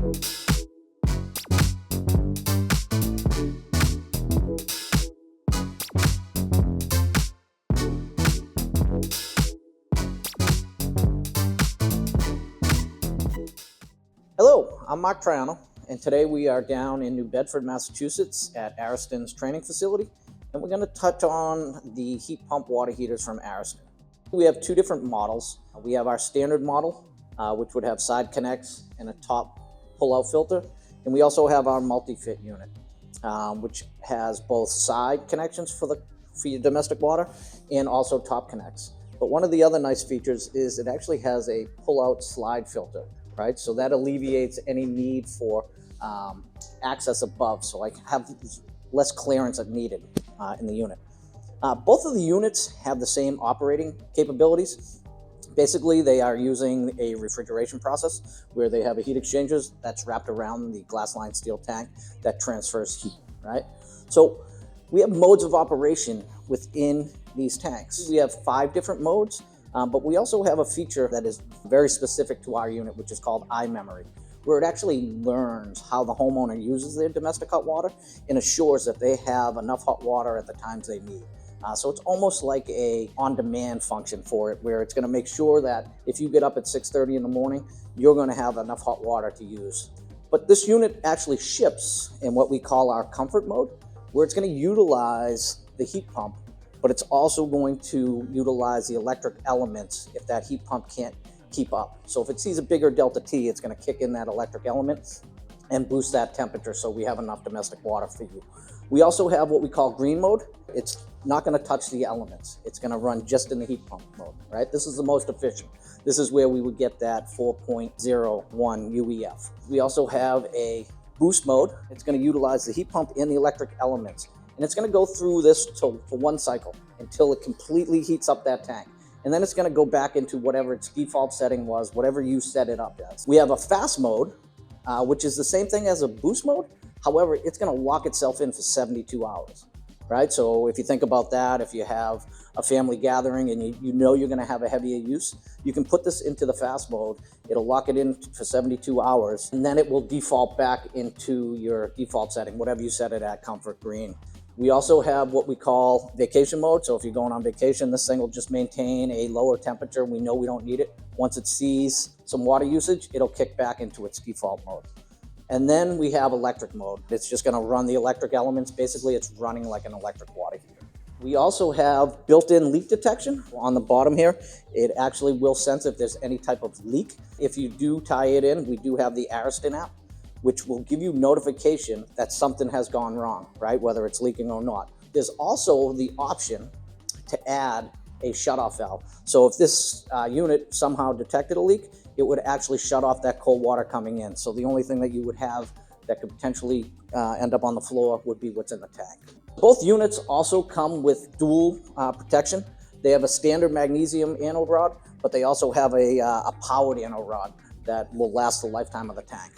Hello, I'm Mark Troiano, and today we are down in New Bedford, Massachusetts at Ariston's training facility, and we're going to touch on the heat pump water heaters from Ariston. We have two different models. We have our standard model, which would have side connects and a top pull-out filter, and we also have our multi-fit unit, which has both side connections for your domestic water and also top connects. But one of the other nice features is it actually has a pull-out slide filter. Right, so that alleviates any need for access above, so I have less clearance needed in the unit. Both of the units have the same operating capabilities. Basically, they are using a refrigeration process where they have a heat exchangers that's wrapped around the glass-lined steel tank that transfers heat, right? So we have modes of operation within these tanks. We have 5 different modes. But we also have a feature that is very specific to our unit, which is called iMemory, where it actually learns how the homeowner uses their domestic hot water and assures that they have enough hot water at the times they need. So it's almost like a on-demand function for it, where it's going to make sure that if you get up at 6:30 in the morning, you're going to have enough hot water to use. But this unit actually ships in what we call our comfort mode, where it's going to utilize the heat pump, but it's also going to utilize the electric elements if that heat pump can't keep up. So if it sees a bigger delta T, it's going to kick in that electric element and boost that temperature so we have enough domestic water for you. We also have what we call green mode. It's not going to touch the elements. It's going to run just in the heat pump mode, right? This is the most efficient. This is where we would get that 4.01 UEF. We also have a boost mode. It's going to utilize the heat pump and the electric elements. And it's going to go through this for one cycle until it completely heats up that tank. And then it's going to go back into whatever its default setting was, whatever you set it up as. We have a fast mode, which is the same thing as a boost mode. However, it's going to lock itself in for 72 hours, right? So if you think about that, if you have a family gathering and you know you're going to have a heavier use, you can put this into the fast mode. It'll lock it in for 72 hours, and then it will default back into your default setting, whatever you set it at, comfort, green. We also have what we call vacation mode. So if you're going on vacation, this thing will just maintain a lower temperature. We know we don't need it. Once it sees some water usage, it'll kick back into its default mode. And then we have electric mode. It's just going to run the electric elements. Basically, it's running like an electric water heater. We also have built-in leak detection on the bottom here. It actually will sense if there's any type of leak. If you do tie it in, we do have the Ariston app, which will give you notification that something has gone wrong, right? Whether it's leaking or not. There's also the option to add a shutoff valve. So if this unit somehow detected a leak, it would actually shut off that cold water coming in. So the only thing that you would have that could potentially end up on the floor would be what's in the tank. Both units also come with dual protection. They have a standard magnesium anode rod, but they also have a powered anode rod that will last the lifetime of the tank.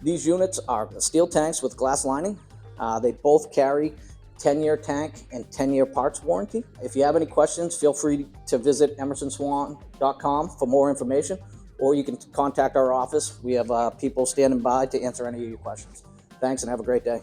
These units are steel tanks with glass lining. They both carry 10-year tank and 10-year parts warranty. If you have any questions, feel free to visit emersonswan.com for more information, or you can contact our office. We have people standing by to answer any of your questions. Thanks and have a great day.